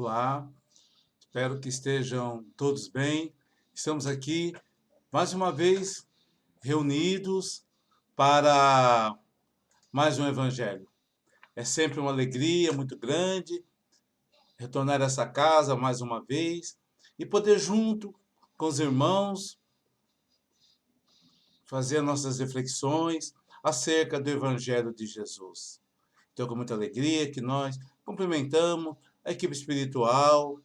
Olá, espero que estejam todos bem. Estamos aqui mais uma vez reunidos para mais um Evangelho. É sempre uma alegria muito grande retornar a essa casa mais uma vez e poder, junto com os irmãos, fazer nossas reflexões acerca do Evangelho de Jesus. Então, com muita alegria que nós cumprimentamos a equipe espiritual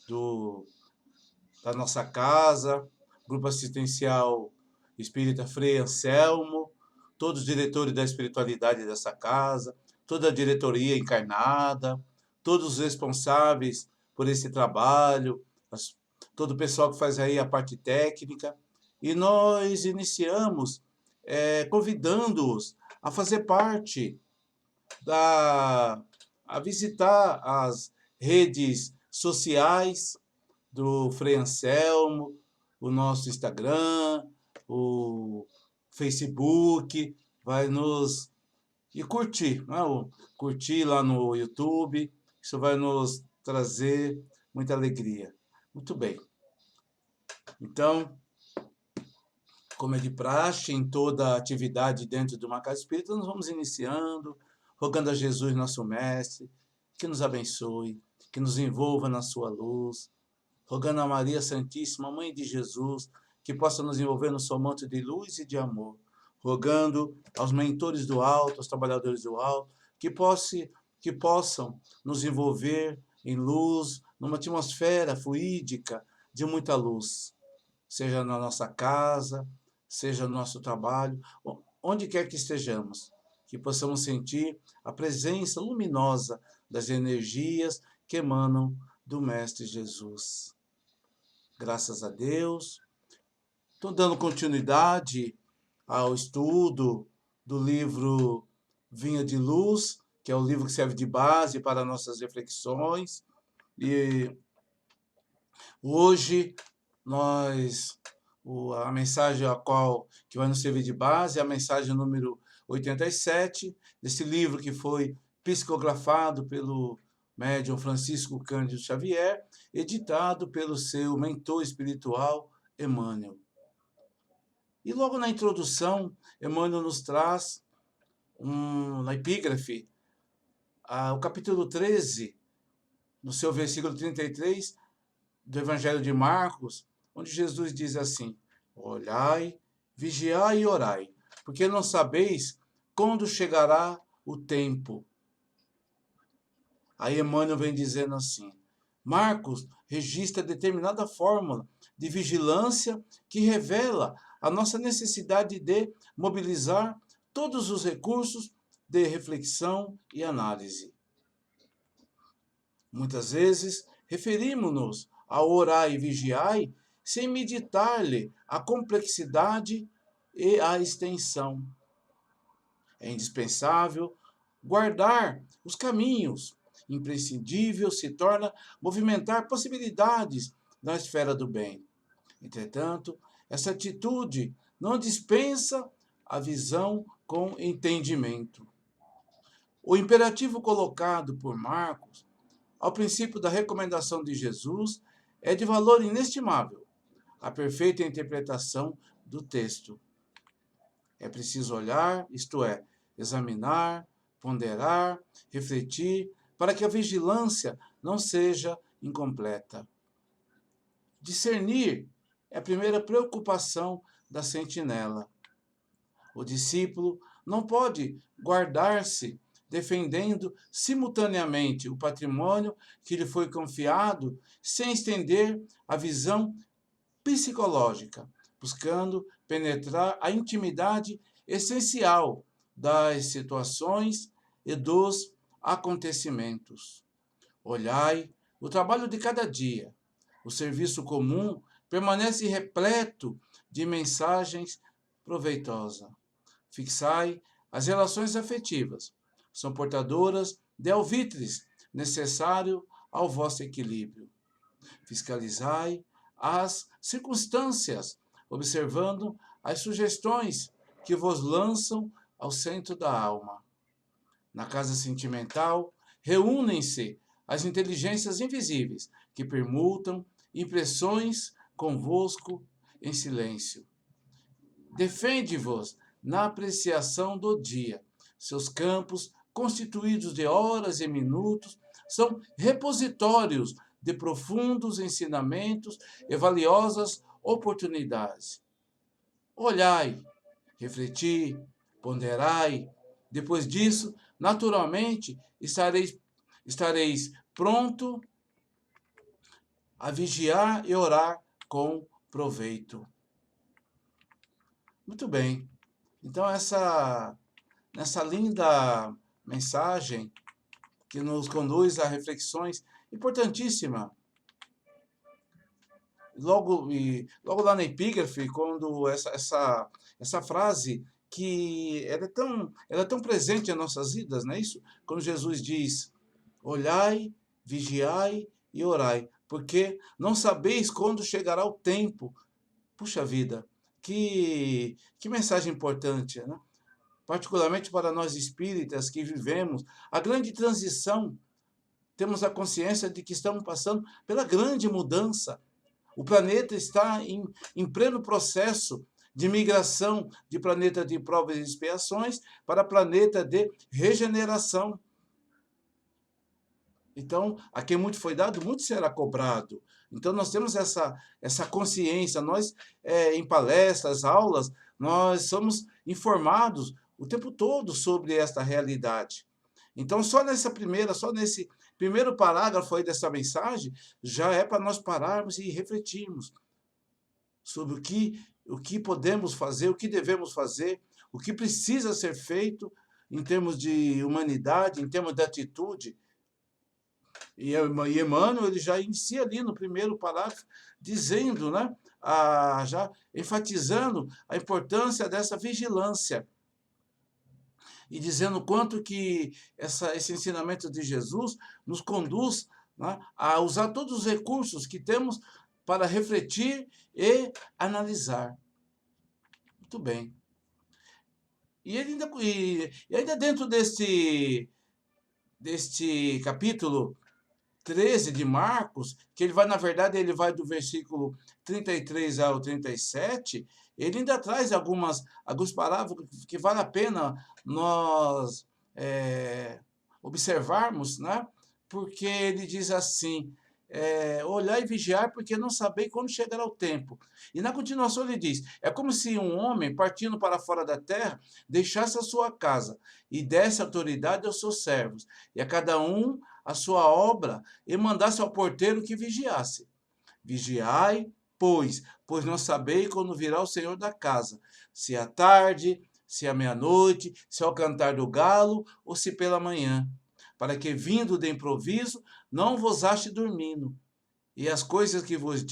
do da nossa casa, Grupo Assistencial Espírita Frei Anselmo, todos os diretores da espiritualidade dessa casa, toda a diretoria encarnada, todos os responsáveis por esse trabalho, todo o pessoal que faz aí a parte técnica. E nós iniciamos convidando-os a fazer parte a visitar as redes sociais do Frei Anselmo, o nosso Instagram, o Facebook, vai nos e curtir, né? Curtir lá no YouTube, isso vai nos trazer muita alegria. Muito bem. Então, como é de praxe em toda atividade dentro de uma casa espírita, nós vamos iniciando, rogando a Jesus, nosso Mestre, que nos abençoe, que nos envolva na sua luz, rogando a Maria Santíssima, Mãe de Jesus, que possa nos envolver no seu manto de luz e de amor, rogando aos mentores do alto, aos trabalhadores do alto, que possam nos envolver em luz, numa atmosfera fluídica de muita luz, seja na nossa casa, seja no nosso trabalho, onde quer que estejamos, que possamos sentir a presença luminosa das energias que emanam do Mestre Jesus. Graças a Deus. Estou dando continuidade ao estudo do livro Vinha de Luz, que é o livro que serve de base para nossas reflexões. E hoje a mensagem que vai nos servir de base é a mensagem número 87, desse livro que foi psicografado pelo médium Francisco Cândido Xavier, editado pelo seu mentor espiritual, Emmanuel. E logo na introdução, Emmanuel nos traz, na epígrafe, o capítulo 13, no seu versículo 33, do Evangelho de Marcos, onde Jesus diz assim: olhai, vigiai e orai, porque não sabeis quando chegará o tempo. Aí Emmanuel vem dizendo assim: Marcos registra determinada fórmula de vigilância que revela a nossa necessidade de mobilizar todos os recursos de reflexão e análise. Muitas vezes referimos-nos ao orar e vigiai sem meditar-lhe a complexidade e a extensão. É indispensável guardar os caminhos. Imprescindível se torna movimentar possibilidades na esfera do bem. Entretanto, essa atitude não dispensa a visão com entendimento. O imperativo colocado por Marcos ao princípio da recomendação de Jesus é de valor inestimável, a perfeita interpretação do texto. É preciso olhar, isto é, examinar, ponderar, refletir, para que a vigilância não seja incompleta. Discernir é a primeira preocupação da sentinela. O discípulo não pode guardar-se defendendo simultaneamente o patrimônio que lhe foi confiado, sem estender a visão psicológica, buscando penetrar a intimidade essencial das situações e dos acontecimentos. Olhai o trabalho de cada dia. O serviço comum permanece repleto de mensagens proveitosas. Fixai as relações afetivas. São portadoras de alvitres necessário ao vosso equilíbrio. Fiscalizai as circunstâncias, observando as sugestões que vos lançam ao centro da alma. Na casa sentimental, reúnem-se as inteligências invisíveis que permutam impressões convosco em silêncio. Defende-vos na apreciação do dia. Seus campos, constituídos de horas e minutos, são repositórios de profundos ensinamentos e valiosas oportunidades. Olhai, refleti, ponderai. Depois disso, naturalmente, estareis pronto a vigiar e orar com proveito. Muito bem. Então, nessa linda mensagem que nos conduz a reflexões importantíssimas. Logo lá na epígrafe, quando essa frase que ela é tão presente em nossas vidas, não é isso? Quando Jesus diz: olhai, vigiai e orai, porque não sabeis quando chegará o tempo. Puxa vida, que mensagem importante, né? Particularmente para nós espíritas que vivemos a grande transição, temos a consciência de que estamos passando pela grande mudança. O planeta está em pleno processo de migração de planeta de provas e expiações para planeta de regeneração. Então, a quem muito foi dado, muito será cobrado. Então, nós temos essa consciência. Nós, em palestras, aulas, nós somos informados o tempo todo sobre esta realidade. Então, só nesse primeiro parágrafo aí dessa mensagem, já é para nós pararmos e refletirmos sobre o que podemos fazer, o que devemos fazer, o que precisa ser feito em termos de humanidade, em termos de atitude. E Emmanuel, ele já inicia ali no primeiro parágrafo, dizendo, né, já enfatizando a importância dessa vigilância. E dizendo o quanto que esse ensinamento de Jesus nos conduz, né, a usar todos os recursos que temos para refletir e analisar. Muito bem. E ainda dentro deste capítulo 13 de Marcos, que ele vai, na verdade, ele vai do versículo 33 ao 37, ele ainda traz alguns parágrafos que vale a pena nós observarmos, né? Porque ele diz assim: olhar e vigiar, porque não sabeis quando chegará o tempo. E na continuação ele diz: é como se um homem, partindo para fora da terra, deixasse a sua casa e desse autoridade aos seus servos, e a cada um a sua obra, e mandasse ao porteiro que vigiasse. Vigiai, pois não sabeis quando virá o Senhor da casa, se à tarde, se à meia-noite, se ao cantar do galo, ou se pela manhã, para que, vindo de improviso, não vos ache dormindo. E as coisas que vos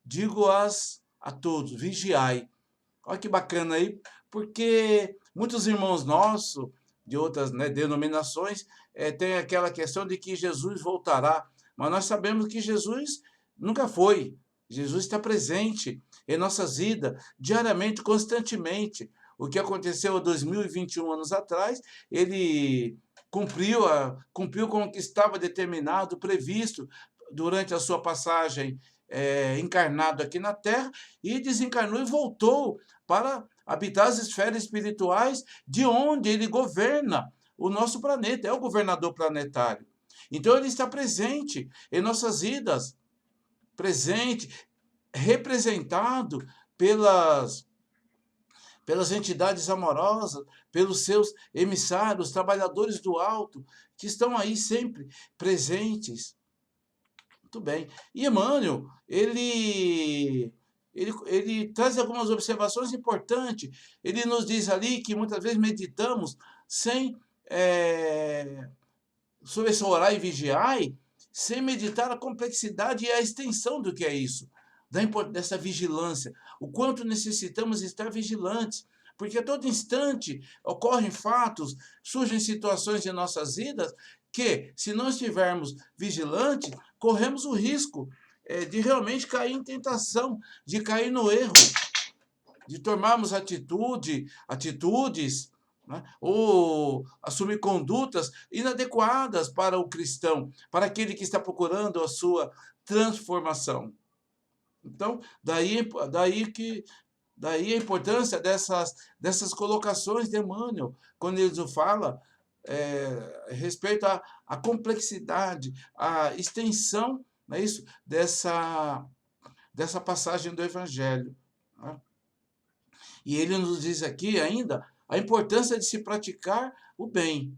digo-as a todos, vigiai. Olha que bacana aí, porque muitos irmãos nossos, de outras, né, denominações, tem aquela questão de que Jesus voltará, mas nós sabemos que Jesus nunca foi. Jesus está presente em nossas vidas, diariamente, constantemente. O que aconteceu há 2021 anos atrás, ele cumpriu com o que estava determinado, previsto, durante a sua passagem encarnado aqui na Terra, e desencarnou e voltou para habitar as esferas espirituais de onde ele governa o nosso planeta, é o governador planetário. Então ele está presente em nossas vidas, presente, representado pelas entidades amorosas, pelos seus emissários, trabalhadores do alto, que estão aí sempre presentes. Muito bem. E Emmanuel, ele traz algumas observações importantes. Ele nos diz ali que muitas vezes meditamos sobre esse orar e vigiai, sem meditar a complexidade e a extensão do que é isso, dessa vigilância, o quanto necessitamos estar vigilantes, porque a todo instante ocorrem fatos, surgem situações em nossas vidas que, se não estivermos vigilantes, corremos o risco de realmente cair em tentação, de cair no erro, de tomarmos atitudes né? Ou assumir condutas inadequadas para o cristão, para aquele que está procurando a sua transformação. Então, daí a importância dessas colocações de Emmanuel, quando ele fala a respeito à complexidade, à extensão, não é isso? Dessa passagem do Evangelho, né? E ele nos diz aqui ainda a importância de se praticar o bem,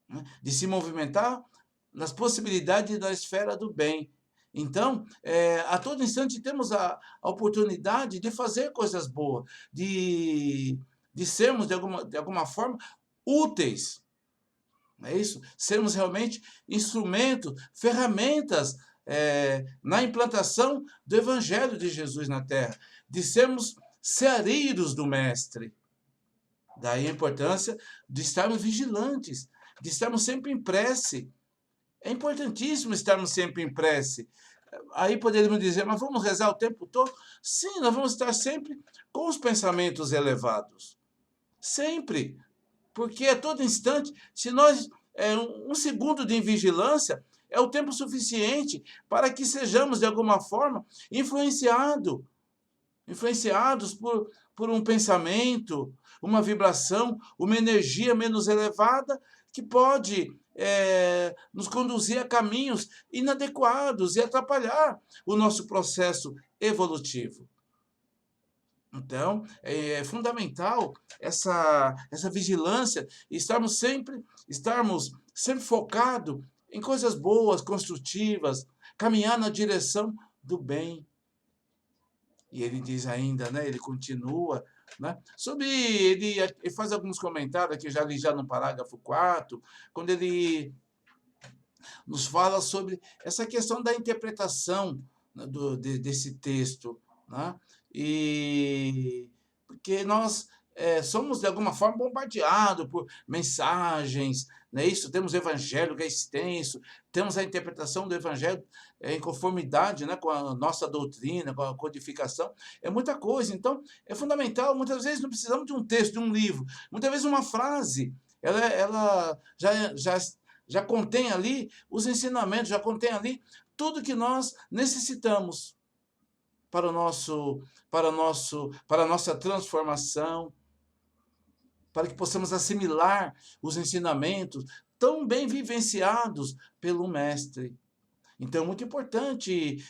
né? De se movimentar nas possibilidades da esfera do bem. Então, a todo instante temos a oportunidade de fazer coisas boas, de sermos, de alguma forma, úteis. Não é isso? Sermos realmente instrumentos, ferramentas na implantação do Evangelho de Jesus na Terra, de sermos ceareiros do Mestre. Daí a importância de estarmos vigilantes, de estarmos sempre em prece. É importantíssimo estarmos sempre em prece. Aí poderíamos dizer, mas vamos rezar o tempo todo? Sim, nós vamos estar sempre com os pensamentos elevados. Sempre. Porque a todo instante, se nós... um segundo de invigilância é o tempo suficiente para que sejamos, de alguma forma, influenciados por um pensamento, uma vibração, uma energia menos elevada que pode nos conduzir a caminhos inadequados e atrapalhar o nosso processo evolutivo. Então, é fundamental essa vigilância e estarmos sempre focados em coisas boas, construtivas, caminhar na direção do bem. E ele diz ainda, né, ele continua, né, ele faz alguns comentários aqui, já no parágrafo 4, quando ele nos fala sobre essa questão da interpretação, né, desse texto, né? E porque nós somos, de alguma forma, bombardeados por mensagens, não é isso? Temos o Evangelho, que é extenso, temos a interpretação do Evangelho em conformidade, né, com a nossa doutrina, com a codificação. É muita coisa. Então, é fundamental. Muitas vezes não precisamos de um texto, de um livro. Muitas vezes uma frase, ela já contém ali os ensinamentos, já contém ali tudo que nós necessitamos para a nossa transformação, para que possamos assimilar os ensinamentos tão bem vivenciados pelo Mestre. Então, é muito importante,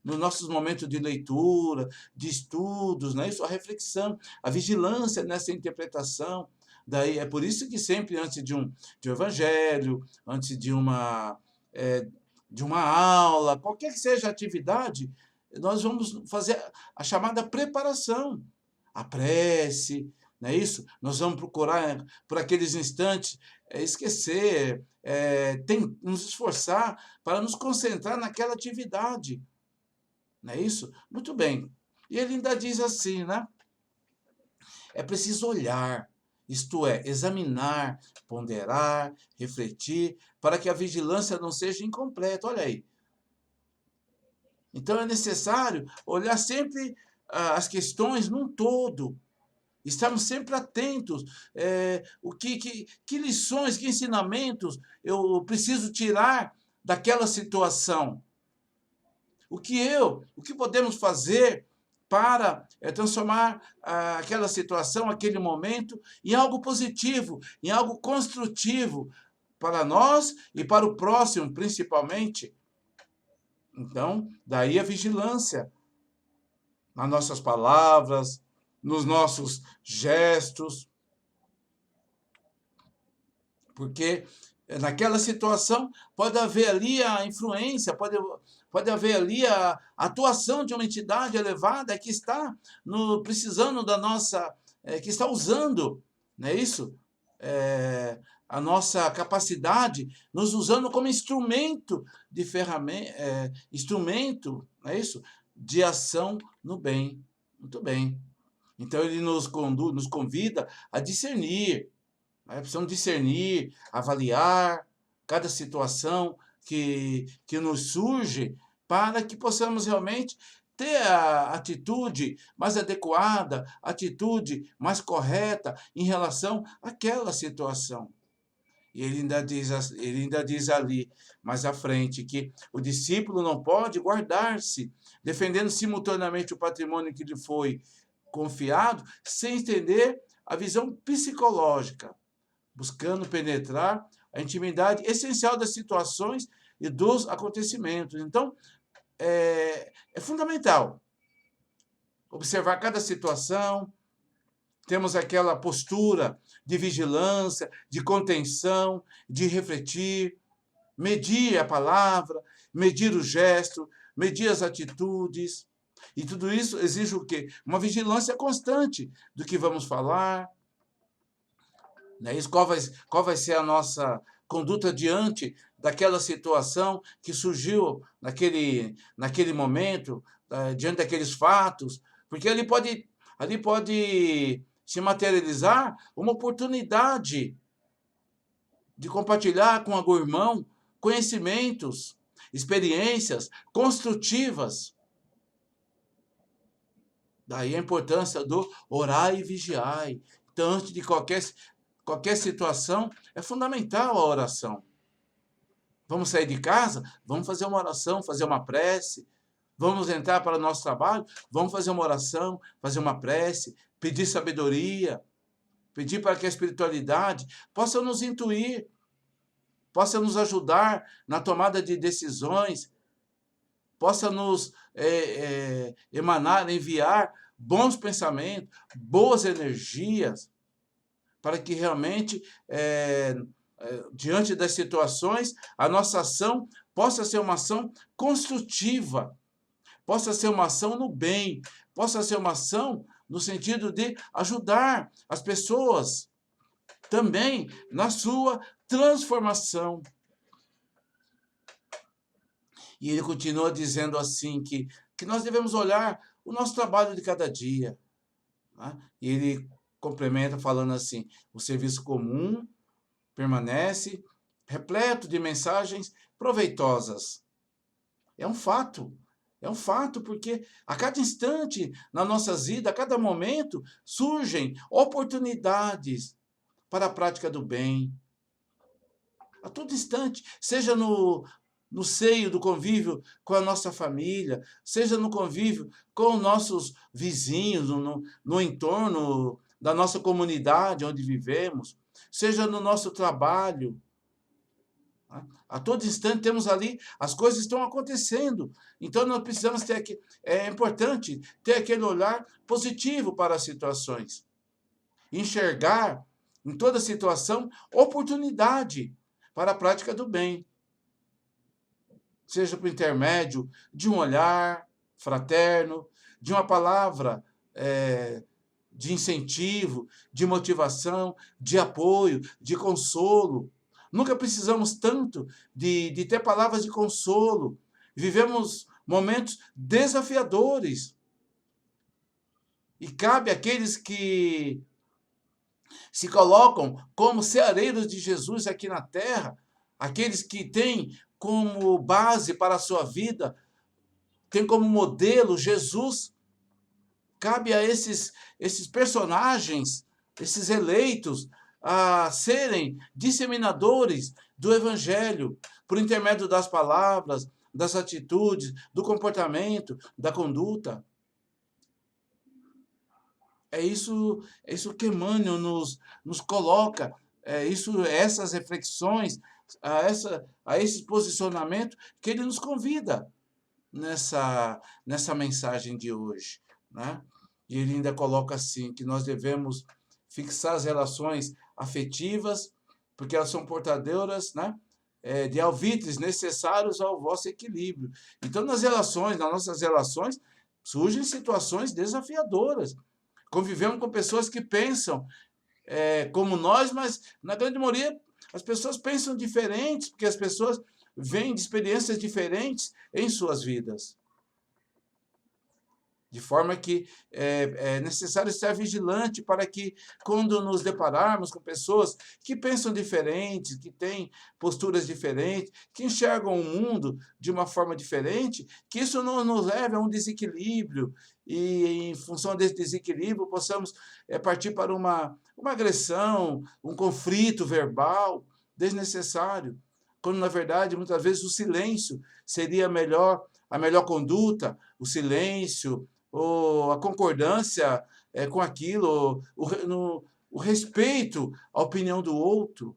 nos nossos momentos de leitura, de estudos, né, isso, a reflexão, a vigilância nessa interpretação. Daí, é por isso que sempre, antes de um evangelho, antes de uma aula, qualquer que seja a atividade, nós vamos fazer a chamada preparação, a prece, não é isso? Nós vamos procurar, por aqueles instantes, esquecer, nos esforçar para nos concentrar naquela atividade. Não é isso? Muito bem. E ele ainda diz assim, né? É preciso olhar, isto é, examinar, ponderar, refletir, para que a vigilância não seja incompleta. Olha aí. Então é necessário olhar sempre as questões num todo. Estarmos sempre atentos. Que lições, que ensinamentos eu preciso tirar daquela situação? O que podemos fazer para transformar aquela situação, aquele momento, em algo positivo, em algo construtivo para nós e para o próximo, principalmente? Então, daí a vigilância nas nossas palavras, nos nossos gestos, porque naquela situação pode haver ali a influência, pode haver ali a atuação de uma entidade elevada que está precisando da nossa, que está usando, não é isso? A nossa capacidade, nos usando como instrumento de ferramenta, instrumento, não é isso? De ação no bem. Muito bem. Então ele nos convida a discernir, né? Precisamos discernir, avaliar cada situação que nos surge para que possamos realmente ter a atitude mais adequada, a atitude mais correta em relação àquela situação. E ele ainda diz ali, mais à frente, que o discípulo não pode guardar-se, defendendo simultaneamente o patrimônio que lhe foi confiado, sem entender a visão psicológica, buscando penetrar a intimidade essencial das situações e dos acontecimentos. Então, é fundamental observar cada situação, temos aquela postura de vigilância, de contenção, de refletir, medir a palavra, medir o gesto, medir as atitudes. E tudo isso exige o quê? Uma vigilância constante do que vamos falar. Não é isso? Qual vai ser a nossa conduta diante daquela situação que surgiu naquele momento, diante daqueles fatos? Porque ali pode se materializar uma oportunidade de compartilhar com algum irmão conhecimentos, experiências construtivas. Daí a importância do orar e vigiar. Então, antes de qualquer situação, é fundamental a oração. Vamos sair de casa? Vamos fazer uma oração, fazer uma prece. Vamos entrar para o nosso trabalho? Vamos fazer uma oração, fazer uma prece, pedir sabedoria, pedir para que a espiritualidade possa nos intuir, possa nos ajudar na tomada de decisões, possa nos enviar bons pensamentos, boas energias, para que realmente, diante das situações, a nossa ação possa ser uma ação construtiva, possa ser uma ação no bem, possa ser uma ação no sentido de ajudar as pessoas também na sua transformação. E ele continua dizendo assim que nós devemos olhar o nosso trabalho de cada dia. Né? E ele complementa falando assim, o serviço comum permanece repleto de mensagens proveitosas. É um fato. É um fato, porque a cada instante nas nossas vidas, a cada momento, surgem oportunidades para a prática do bem. A todo instante, seja no seio do convívio com a nossa família, seja no convívio com os nossos vizinhos, no entorno da nossa comunidade onde vivemos, seja no nosso trabalho. A todo instante temos ali, as coisas estão acontecendo. Então nós precisamos é importante ter aquele olhar positivo para as situações. Enxergar em toda situação oportunidade para a prática do bem. Seja por intermédio de um olhar fraterno, de uma palavra de incentivo, de motivação, de apoio, de consolo. Nunca precisamos tanto de ter palavras de consolo. Vivemos momentos desafiadores. E cabe àqueles que se colocam como ceareiros de Jesus aqui na terra, aqueles que têm como base para a sua vida, têm como modelo Jesus, cabe a esses personagens, esses eleitos, a serem disseminadores do Evangelho, por intermédio das palavras, das atitudes, do comportamento, da conduta. É isso que Emmanuel nos coloca, essas reflexões, a esse posicionamento que ele nos convida nessa mensagem de hoje. Né? E ele ainda coloca assim, que nós devemos fixar as relações afetivas, porque elas são portadoras, né, de alvitres necessários ao vosso equilíbrio. Então, nas nossas relações, surgem situações desafiadoras. Convivemos com pessoas que pensam como nós, mas, na grande maioria, as pessoas pensam diferentes, porque as pessoas vêm de experiências diferentes em suas vidas. De forma que é necessário estar vigilante para que, quando nos depararmos com pessoas que pensam diferente, que têm posturas diferentes, que enxergam o mundo de uma forma diferente, que isso não nos leve a um desequilíbrio e, em função desse desequilíbrio, possamos partir para uma agressão, um conflito verbal desnecessário, quando, na verdade, muitas vezes o silêncio seria a melhor conduta, o silêncio, ou a concordância com aquilo, o respeito à opinião do outro,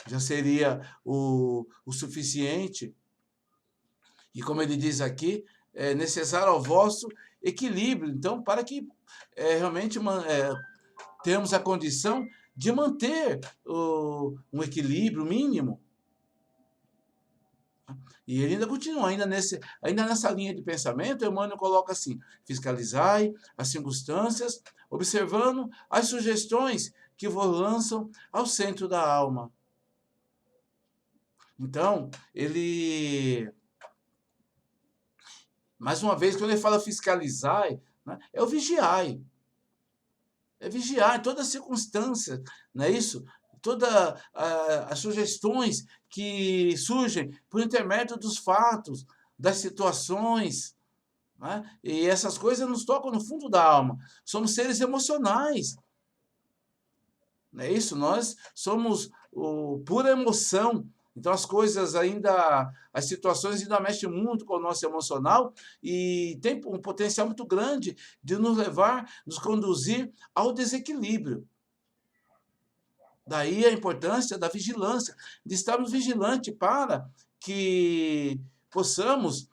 já seria o suficiente. E como ele diz aqui, é necessário ao vosso equilíbrio. Então, para que realmente tenhamos a condição de manter um equilíbrio mínimo. E ele ainda continua, ainda nessa linha de pensamento, Emmanuel coloca assim: fiscalizai as circunstâncias, observando as sugestões que vos lançam ao centro da alma. Então, mais uma vez, quando ele fala fiscalizai, né, é o vigiai. É vigiar em toda circunstância, não é isso? Todas as sugestões que surgem por intermédio dos fatos, das situações, né? E essas coisas nos tocam no fundo da alma. Somos seres emocionais, não é isso? Nós somos pura emoção. Então as situações ainda mexem muito com o nosso emocional e tem um potencial muito grande de nos levar, nos conduzir ao desequilíbrio. Daí a importância da vigilância, de estarmos vigilantes para que possamos,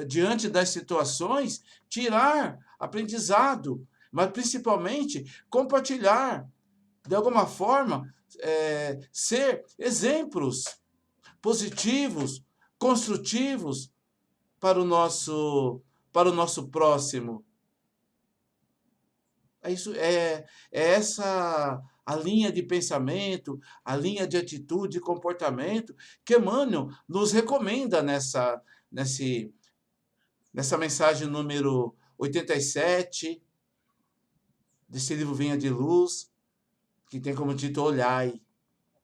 diante das situações, tirar aprendizado, mas principalmente compartilhar, de alguma forma, ser exemplos positivos, construtivos para o nosso próximo. É essa a linha de pensamento, a linha de atitude e comportamento que Emmanuel nos recomenda nessa mensagem número 87 desse livro Vinha de Luz, que tem como título Olhai,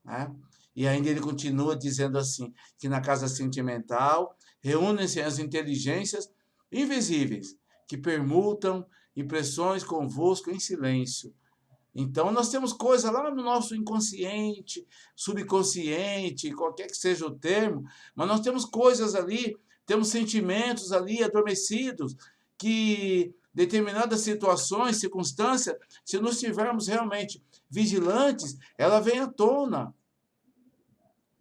né? E ainda ele continua dizendo assim, que na casa sentimental reúnem-se as inteligências invisíveis, que permutam impressões convosco em silêncio. Então, nós temos coisa lá no nosso inconsciente, subconsciente, qualquer que seja o termo, mas nós temos coisas ali, temos sentimentos ali adormecidos, que determinadas situações, circunstâncias, se nós estivermos realmente vigilantes, ela vem à tona,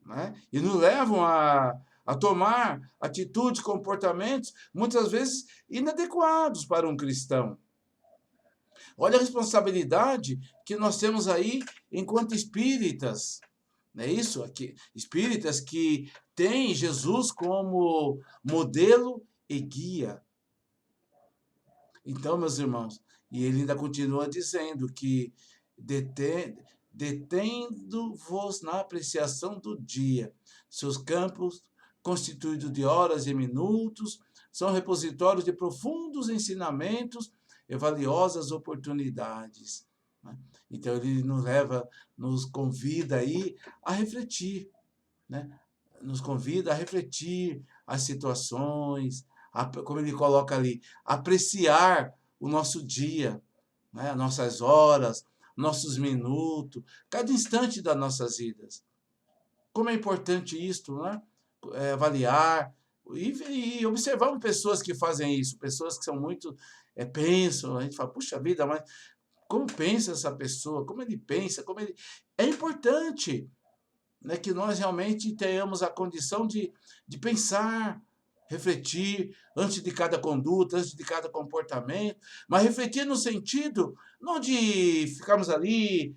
né? E nos levam a tomar atitudes, comportamentos, muitas vezes inadequados para um cristão. Olha a responsabilidade que nós temos aí enquanto espíritas, não é isso? Aqui, espíritas que têm Jesus como modelo e guia. Então, meus irmãos, e ele ainda continua dizendo que detendo-vos na apreciação do dia, seus campos, constituídos de horas e minutos, são repositórios de profundos ensinamentos e valiosas oportunidades. Né? Então, ele nos convida aí a refletir, né? Nos convida a refletir as situações, como ele coloca ali, apreciar o nosso dia, né? Nossas horas, nossos minutos, cada instante das nossas vidas. Como é importante isto, né? Avaliar e observar pessoas que fazem isso, pessoas que são muito, pensam, a gente fala, puxa vida, mas como pensa essa pessoa, como ele pensa, É importante, né, que nós realmente tenhamos a condição de pensar, refletir antes de cada conduta, antes de cada comportamento, mas refletir no sentido não de ficarmos ali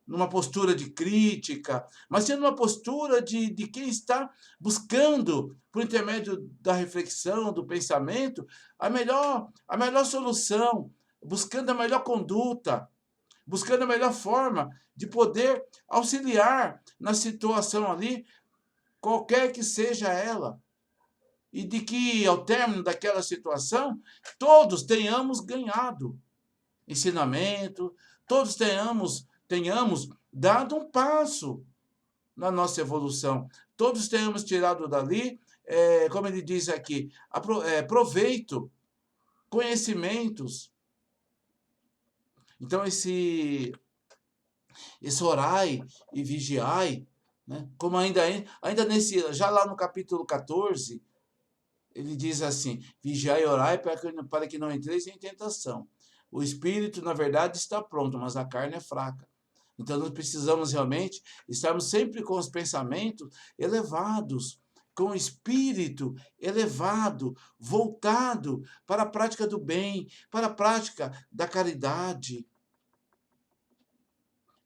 numa postura de crítica, mas sendo uma postura de quem está buscando, por intermédio da reflexão, do pensamento, a melhor solução, buscando a melhor conduta, buscando a melhor forma de poder auxiliar na situação ali, qualquer que seja ela. e de que, ao término daquela situação, todos tenhamos ganhado ensinamento, todos tenhamos dado um passo na nossa evolução, todos tenhamos tirado dali, como ele diz aqui, proveito, conhecimentos. Então, esse orai e vigiai, né? Como ainda já lá no capítulo 14, ele diz assim: vigiai e orai para que não entreis em tentação. O espírito, na verdade, está pronto, mas a carne é fraca. Então, nós precisamos realmente estarmos sempre com os pensamentos elevados, com o espírito elevado, voltado para a prática do bem, para a prática da caridade.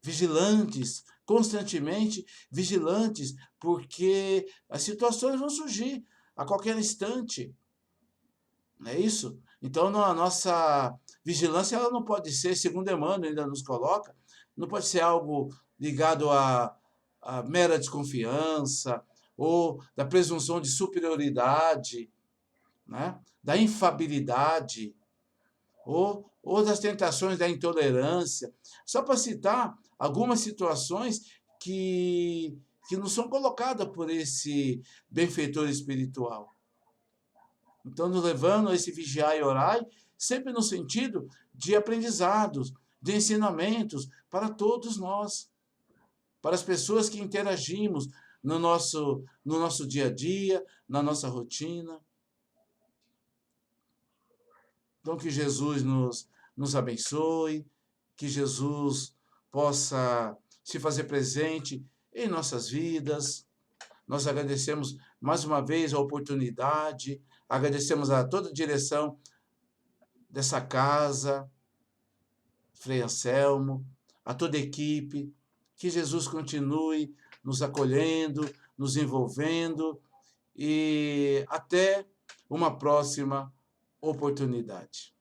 Vigilantes, constantemente vigilantes, porque as situações vão surgir a qualquer instante. Não é isso? Então, a nossa vigilância ela não pode ser, segundo Emmanuel ainda nos coloca, não pode ser algo ligado à mera desconfiança ou da presunção de superioridade, né? Da infabilidade ou das tentações da intolerância. Só para citar algumas situações que não são colocadas por esse benfeitor espiritual. Então, nos levando a esse vigiar e orar, sempre no sentido de aprendizados, de ensinamentos para todos nós, para as pessoas que interagimos no nosso dia a dia, na nossa rotina. Então, que Jesus nos abençoe, que Jesus possa se fazer presente em nossas vidas. Nós agradecemos mais uma vez a oportunidade, agradecemos a toda a direção dessa casa, Frei Anselmo, a toda a equipe, que Jesus continue nos acolhendo, nos envolvendo e até uma próxima oportunidade.